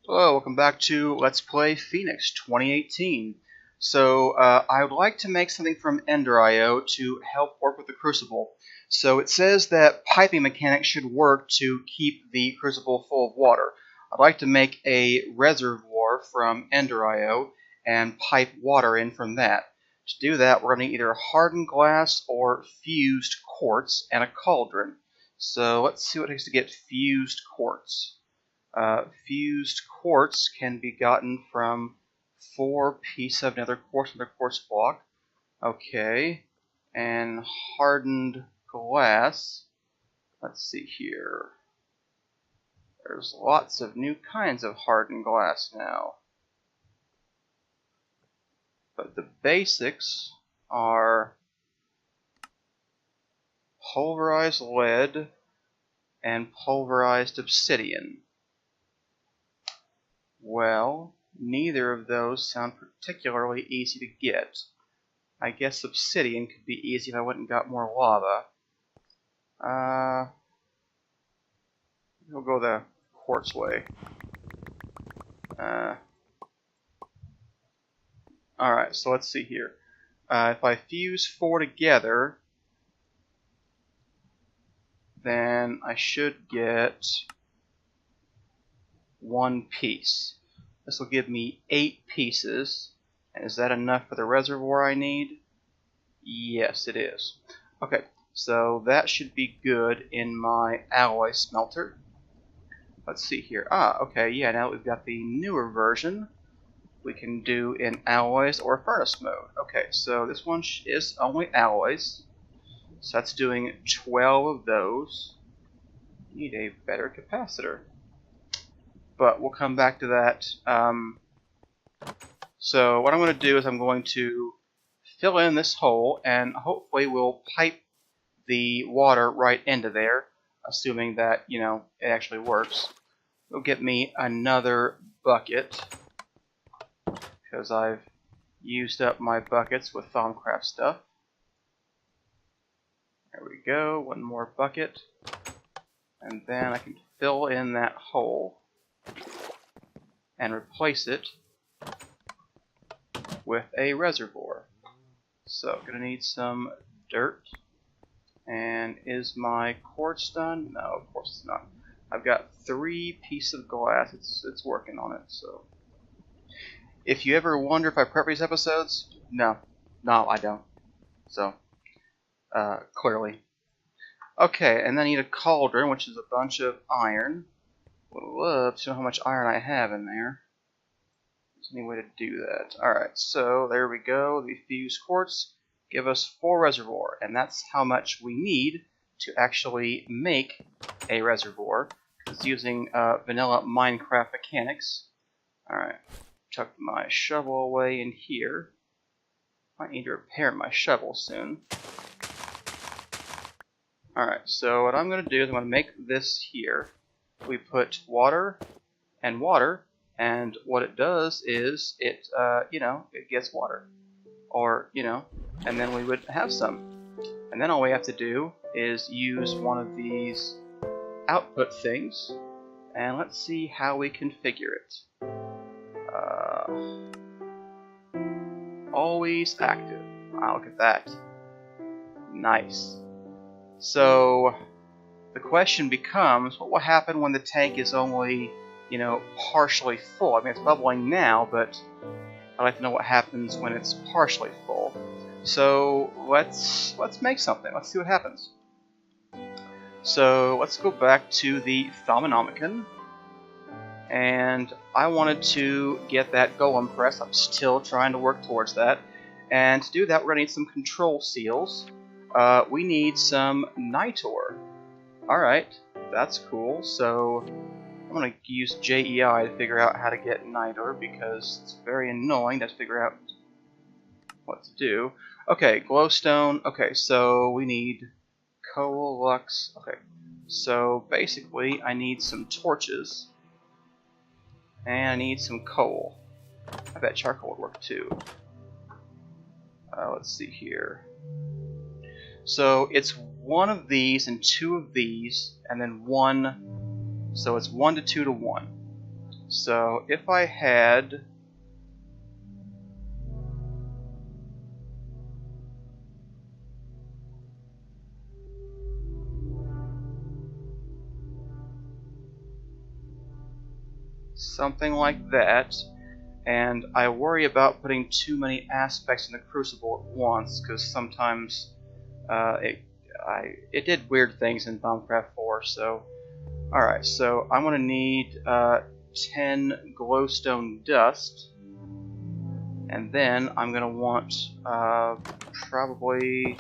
Hello, welcome back to Let's Play Phoenix 2018. I would like to make something from Ender.io to help work with the crucible. So it says that piping mechanics should work to keep the crucible full of water. I'd like to make a reservoir from Ender.io and pipe water in from that. To do that, we're going to need either hardened glass or fused quartz and a cauldron. So let's see what it takes to get fused quartz. Fused quartz can be gotten from 4 pieces of another quartz block. Okay, and hardened glass. Let's see here. There's lots of new kinds of hardened glass now. But the basics are pulverized lead and pulverized obsidian. Well, neither of those sound particularly easy to get. I guess obsidian could be easy if I went and got more lava. We'll go the quartz way. Alright, so let's see here. If I fuse 4 together, then I should get 1 piece. This will give me 8 pieces. And is that enough for the reservoir I need? Yes, it is. Okay, so that should be good in my alloy smelter. Let's see here. Okay, yeah, now we've got the newer version. We can do in alloys or furnace mode. Okay, so this one is only alloys. So that's doing 12 of those. Need a better capacitor. But we'll come back to that. So what I'm going to do is I'm going to fill in this hole, and hopefully we'll pipe the water right into there, assuming that, it actually works. It'll get me another bucket, because I've used up my buckets with Thaumcraft stuff. There we go, 1 more bucket, and then I can fill in that hole and replace it with a reservoir. So, gonna need some dirt. And is my quartz done? No, of course it's not. I've got 3 pieces of glass. It's working on it. So, if you ever wonder if I prep these episodes, no, I don't. So, clearly. Okay, and then I need a cauldron, which is a bunch of iron. Would love to know how much iron I have in there. There's any way to do that. Alright, so there we go. The fused quartz give us 4 reservoir, and that's how much we need to actually make a reservoir. It's using vanilla Minecraft mechanics. Alright, tuck my shovel away in here. Might need to repair my shovel soon. Alright, so what I'm going to do is I'm going to make this here. We put water, and what it does is it gets water, or and then we would have some, and then all we have to do is use one of these output things, and let's see how we configure it. Always active. Wow, look at that. Nice. So the question becomes, what will happen when the tank is only, partially full? I mean, it's bubbling now, but I'd like to know what happens when it's partially full. So let's make something. Let's see what happens. So let's go back to the Thaumanomicon, and I wanted to get that Golem press. I'm still trying to work towards that, and to do that, we're gonna need some control seals. We need some nitor. Alright, that's cool. So I'm going to use JEI to figure out how to get nitor, because it's very annoying to figure out what to do. Okay, glowstone. Okay, so we need coal, lux. Okay, so basically I need some torches, and I need some coal. I bet charcoal would work too. Let's see here. So it's 1 of these and 2 of these, and then 1. So it's 1 to 2 to 1. So if I had something like that, and I worry about putting too many aspects in the crucible at once, because sometimes it did weird things in Thaumcraft 4. So, alright, so I'm going to need 10 glowstone dust, and then I'm going to want probably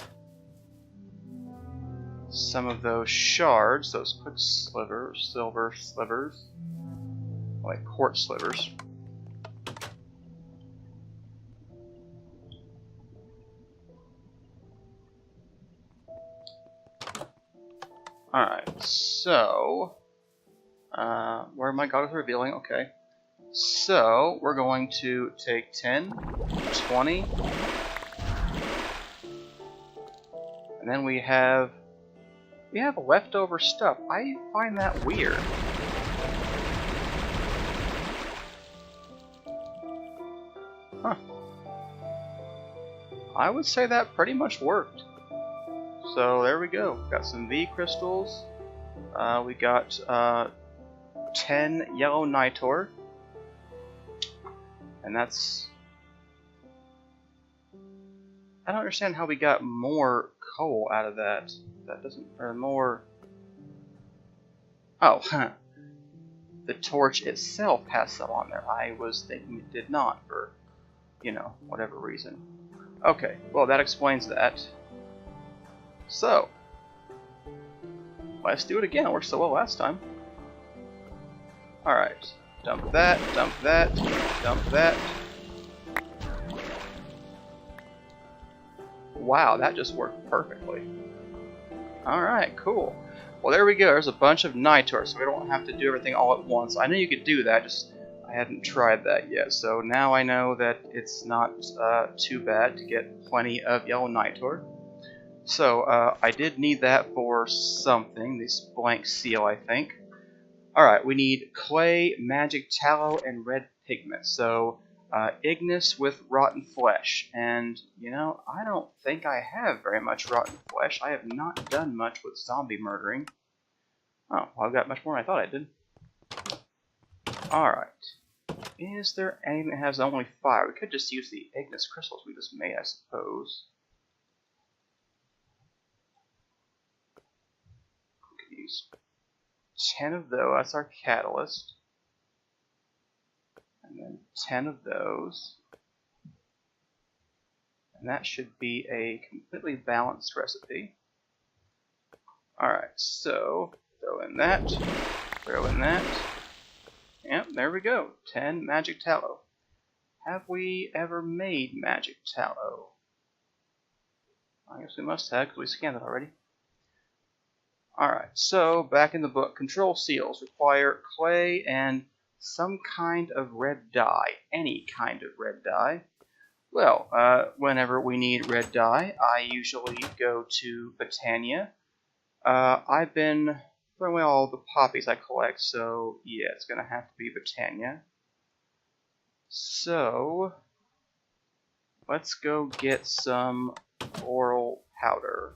some of those shards, those quicksilver, silver slivers, like quartz slivers. Alright, so where my god is revealing, okay. So we're going to take 10, 20, and then we have leftover stuff. I find that weird. Huh. I would say that pretty much worked. So there we go. Got some V crystals. We got 10 yellow nitor. And that's... I don't understand how we got more coal out of that. That doesn't... or more... Oh, the torch itself has some on there. I was thinking it did not, for, you know, whatever reason. Okay, well that explains that. So, let's do it again. It worked so well last time. Alright, dump that, dump that, dump that. Wow, that just worked perfectly. Alright, cool. Well, there we go. There's a bunch of nitor, so we don't have to do everything all at once. I knew you could do that, just I hadn't tried that yet. So now I know that it's not too bad to get plenty of yellow nitor. So I did need that for something, this blank seal, I think. Alright, we need clay, magic tallow, and red pigment. So Ignis with rotten flesh. And, you know, I don't think I have very much rotten flesh. I have not done much with zombie murdering. Oh, well, I've got much more than I thought I did. Alright. Is there anything that has only fire? We could just use the Ignis crystals we just made, I suppose. We could use 10 of those. That's our catalyst. And then 10 of those. And that should be a completely balanced recipe. Alright, so throw in that, throw in that. Yep, there we go. 10 magic tallow. Have we ever made magic tallow? I guess we must have, because we scanned it already. Alright, so back in the book, control seals require clay and some kind of red dye. Any kind of red dye. Well, whenever we need red dye, I usually go to Botania. I've been throwing away all the poppies I collect, so yeah, it's going to have to be Botania. So, let's go get some oral powder.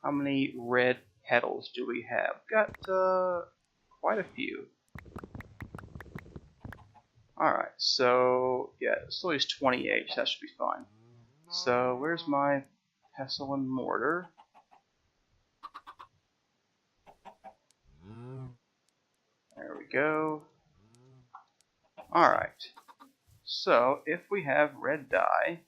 How many red petals do we have? Got quite a few. Alright, so yeah, it's always 28, so that should be fine. So where's my pestle and mortar? There we go. Alright, so if we have red dye,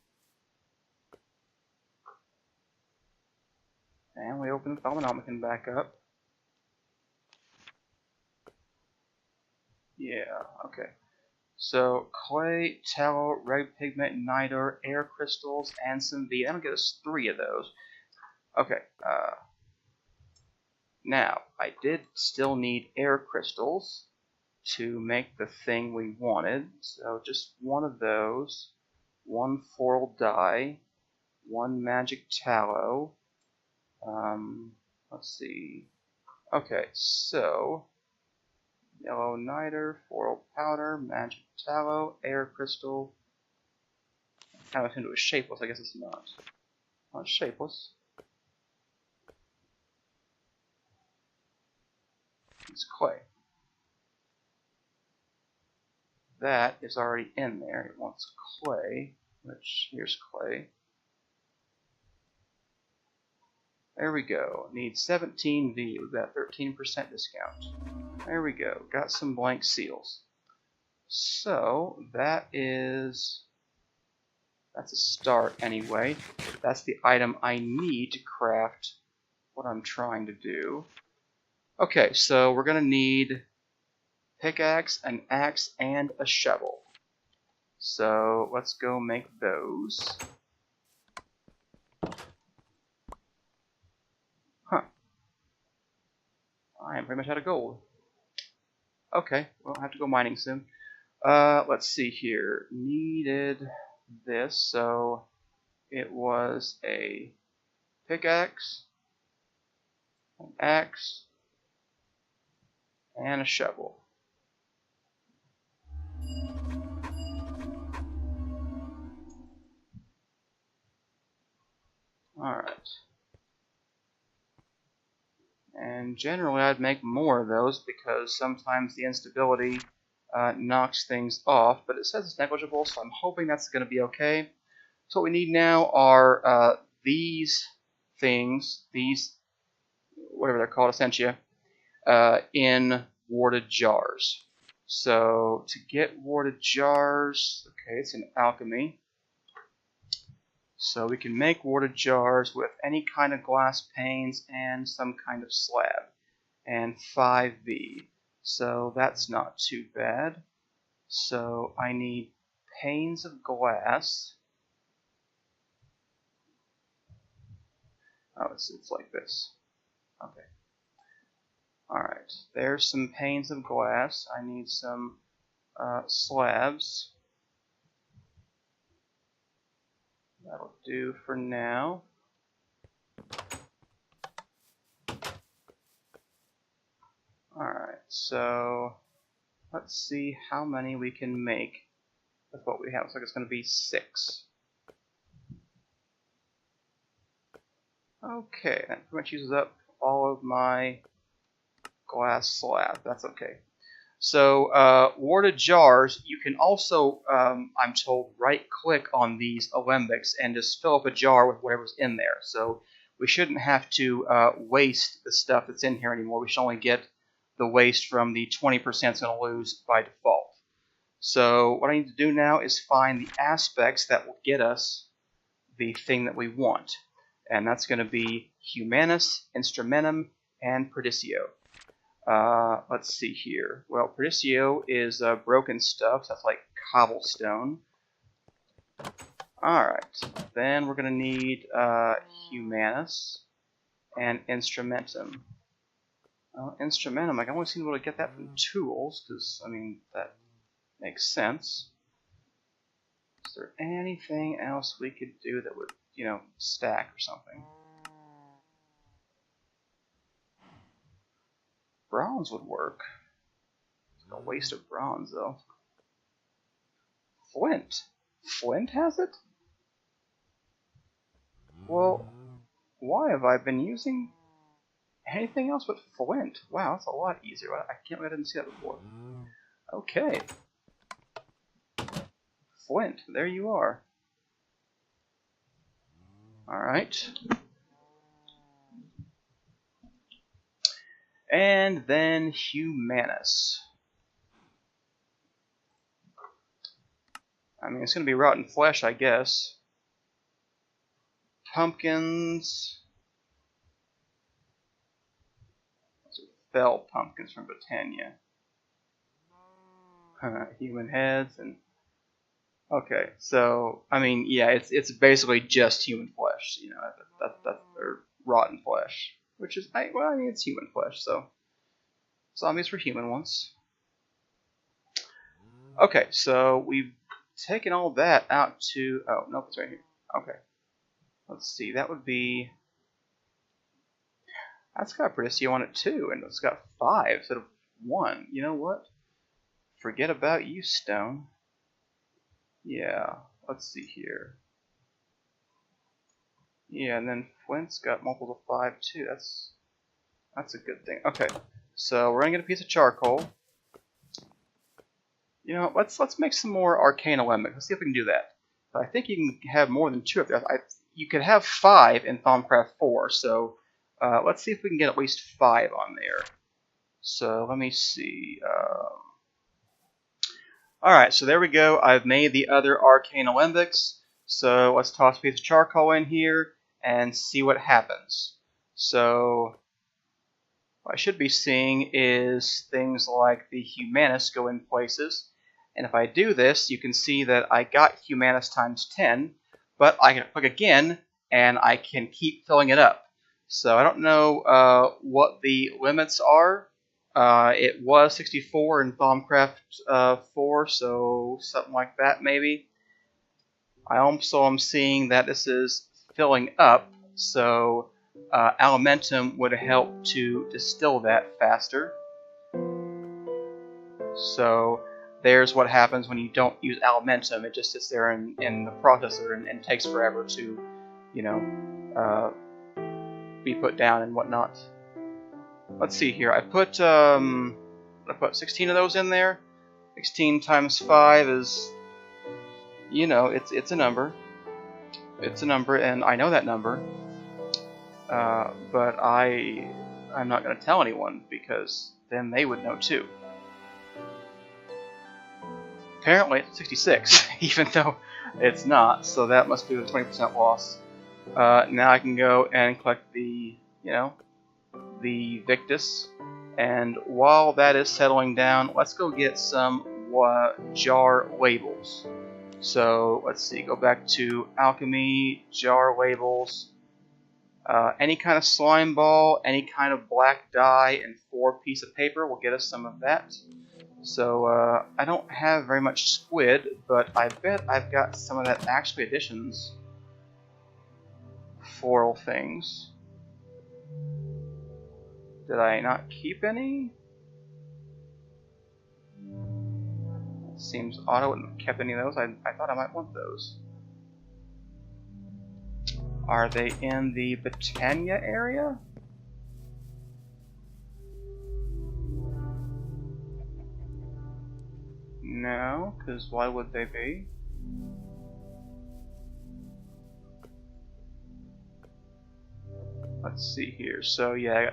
and we open the Thaumanomicon back up. Yeah, okay. So, clay, tallow, red pigment, nitor, air crystals, and some V. That'll get us 3 of those. Okay, now, I did still need air crystals to make the thing we wanted. So, just 1 of those, 1 floral dye, 1 magic tallow. Let's see. Okay, so yellow niter, floral powder, magic tallow, air crystal. Kind of into a shapeless, I guess it's not. Not shapeless. It's clay. That is already in there. It wants clay, which here's clay. There we go. Need 17V. We've got 13% discount. There we go. Got some blank seals. So that's a start anyway. That's the item I need to craft what I'm trying to do. Okay, so we're gonna need pickaxe, an axe, and a shovel. So let's go make those. Huh. I am pretty much out of gold. Okay, well, I'll have to go mining soon. Let's see here. Needed this, so it was a pickaxe, an axe, and a shovel. Alright. And generally I'd make more of those because sometimes the instability knocks things off, but it says it's negligible, so I'm hoping that's going to be okay. So what we need now are these things, these, whatever they're called, essentia, in warded jars. So to get warded jars, okay, it's in alchemy. So we can make warded jars with any kind of glass panes and some kind of slab. And 5V. So that's not too bad. So I need panes of glass. Oh, it's like this. Okay. Alright, there's some panes of glass. I need some slabs. That'll do for now. Alright, so let's see how many we can make with what we have. Looks like it's going to be 6. Okay, that pretty much uses up all of my glass slab. That's okay. So, warded jars, you can also, I'm told, right-click on these alembics and just fill up a jar with whatever's in there. So we shouldn't have to waste the stuff that's in here anymore. We should only get the waste from the 20% it's going to lose by default. So what I need to do now is find the aspects that will get us the thing that we want. And that's going to be Humanus, Instrumentum, and Perdicio. Let's see here. Well, Perdicio is broken stuff, so that's like cobblestone. Alright, then we're going to need Humanus and Instrumentum. Instrumentum, I can only seem to be able to get that from tools, because, I mean, that makes sense. Is there anything else we could do that would, you know, stack or something? Bronze would work. It's a waste of bronze, though. Flint. Flint has it? Well, why have I been using anything else but flint? Wow, that's a lot easier. I can't believe I didn't see that before. Okay. Flint, there you are. Alright. And then Humanus. I mean, it's going to be rotten flesh, I guess. Pumpkins. Those are fell pumpkins from Britannia. Human heads and... Okay, so, I mean, yeah, it's basically just human flesh, you know, that's or rotten flesh. Which is, well, I mean, it's human flesh, so... Zombies were human once. Okay, so we've taken all that out to... Oh, nope, it's right here. Okay. Let's see, that would be... That's got Perdicio on it too, and it's got 5, so 1. You know what? Forget about you, stone. Yeah, let's see here. Yeah, and then flint's got multiple of 5 too. That's a good thing. Okay, so we're gonna get a piece of charcoal. You know, let's make some more arcane alembic. Let's see if we can do that. I think you can have more than 2 up there. You could have 5 in Thaumcraft 4, so let's see if we can get at least 5 on there. So let me see. Alright, so there we go. I've made the other arcane alembics. So let's toss a piece of charcoal in here and see what happens. So what I should be seeing is things like the Humanus go in places. And if I do this, you can see that I got Humanus times 10, but I can click again, and I can keep filling it up. So I don't know what the limits are. It was 64 in Thaumcraft 4, so something like that maybe. I also am seeing that this is filling up, so Alimentum would help to distill that faster. So there's what happens when you don't use Alimentum. It just sits there in the processor and takes forever to, you know, be put down and whatnot. Let's see here. I put 16 of those in there. 16 times 5 is, you know, it's a number. It's a number, and I know that number. But I'm not going to tell anyone, because then they would know too. Apparently it's 66, even though it's not, so that must be the 20% loss. Now I can go and collect the, you know, the Victus, and while that is settling down, let's go get some jar labels. So let's see, go back to alchemy, jar labels, any kind of slime ball, any kind of black dye, and 4 piece of paper will get us some of that. So I don't have very much squid, but I bet I've got some of that actually additions floral things. Did I not keep any? It seems odd I wouldn't have kept any of those. I thought I might want those. Are they in the Britannia area? No, because why would they be? Let's see here. So yeah,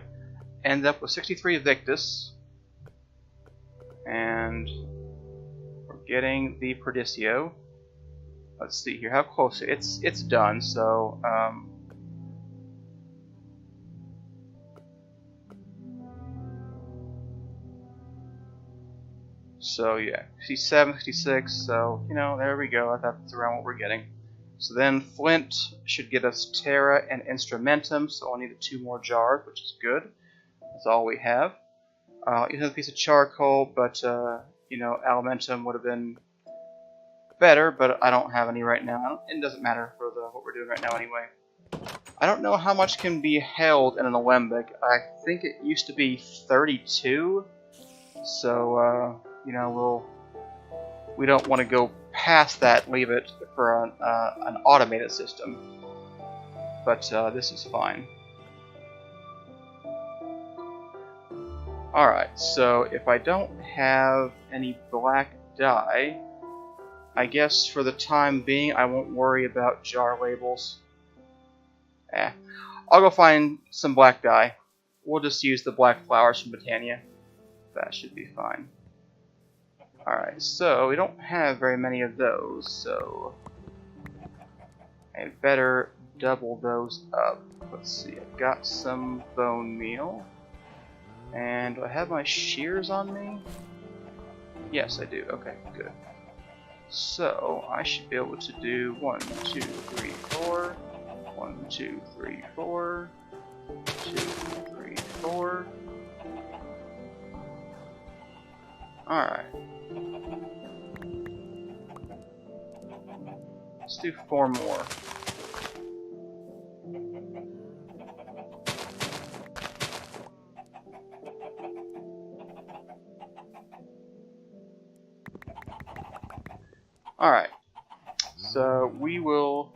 I ended up with 63 Victus, and we're getting the Perdicio. Let's see here, how close it's done. So so yeah, 67, 66. So you know, there we go. That's around what we're getting. So then Flint should get us Terra and Instrumentum, so I'll need 2 more jars, which is good. That's all we have. Use another piece of charcoal, but you know, Alimentum would have been better, but I don't have any right now. It doesn't matter for what we're doing right now anyway. I don't know how much can be held in an alembic. I think it used to be 32, so you know, we don't want to go past that. Leave it for an automated system, but this is fine. Alright, so if I don't have any black dye, I guess for the time being I won't worry about jar labels. I'll go find some black dye. We'll just use the black flowers from Britannia. That should be fine. Alright, so we don't have very many of those, so I better double those up. Let's see, I've got some bone meal. And do I have my shears on me? Yes, I do. Okay, good. So I should be able to do 1, 2, 3, 4. 1, 2, 3, 4. 2, 3, 4. Alright. Let's do 4 more. Alright, so we will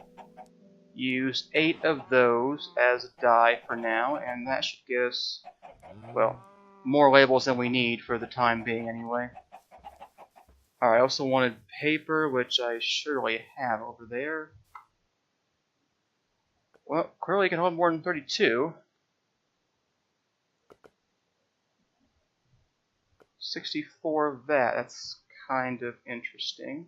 use 8 of those as a dye for now, and that should give us, well, more labels than we need for the time being anyway. Alright, I also wanted paper, which I surely have over there. Well, clearly you can hold more than 32. 64 of that, that's kind of interesting.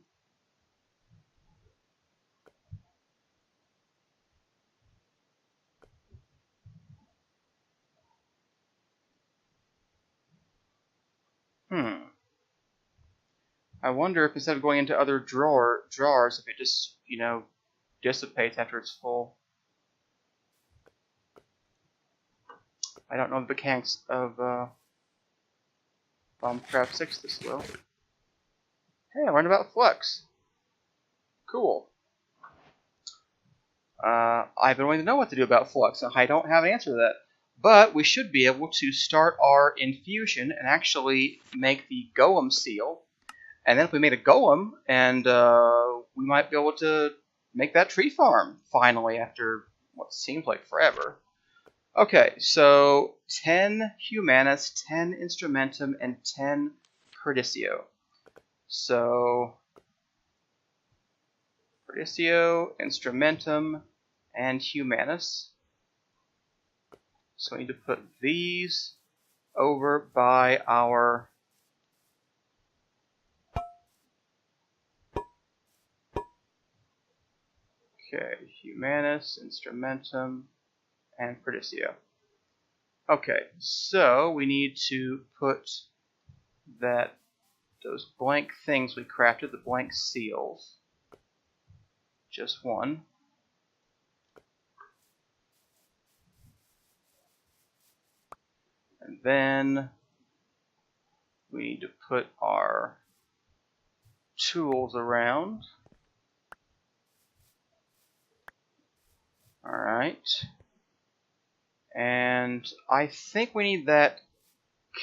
I wonder if instead of going into other drawers, if it just, dissipates after it's full. I don't know the mechanics of Thaumcraft 6 this well. Hey, I learned about flux. Cool. I've been wanting to know what to do about flux. I don't have an answer to that. But we should be able to start our infusion and actually make the golem seal. And then if we made a golem, and we might be able to make that tree farm, finally, after what seems like forever. Okay, so 10 Humanus, 10 Instrumentum, and 10 Perdicio. So, Perdicio, Instrumentum, and Humanus. So we need to put these over by our Humanus, Instrumentum, and Perdicio. Okay, so we need to put those blank things we crafted, the blank seals, just one. And then we need to put our tools around. Alright. And I think we need that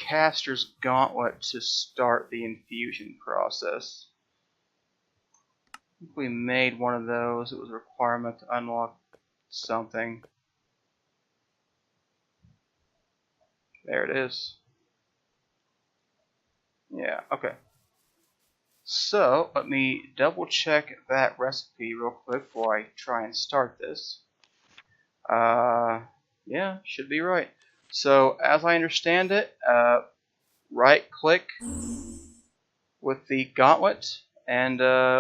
caster's gauntlet to start the infusion process. I think we made one of those. It was a requirement to unlock something. There it is. Yeah, okay. So, let me double check that recipe real quick before I try and start this. Yeah, should be right. So, as I understand it, right click with the gauntlet, and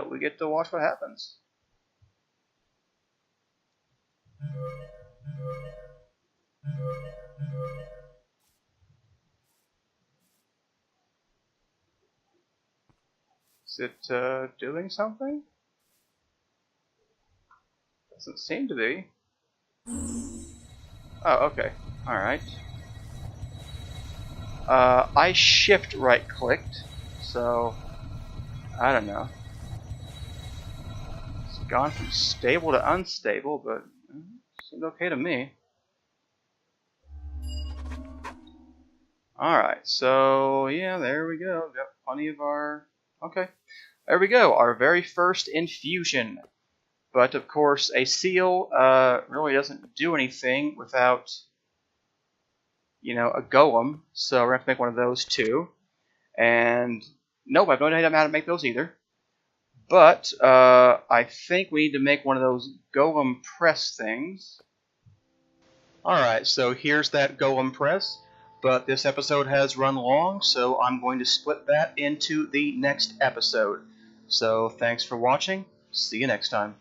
we get to watch what happens. Is it doing something? Doesn't seem to be. Oh, okay. Alright. I shift right clicked, so I don't know. It's gone from stable to unstable, but it seemed okay to me. Alright, so yeah, there we go. Got plenty of our... Okay. There we go, our very first infusion. But of course, a seal really doesn't do anything without, a golem. So we're going to have to make one of those too. And nope, I have no idea how to make those either. But I think we need to make one of those golem press things. Alright, so here's that golem press. But this episode has run long, so I'm going to split that into the next episode. So thanks for watching. See you next time.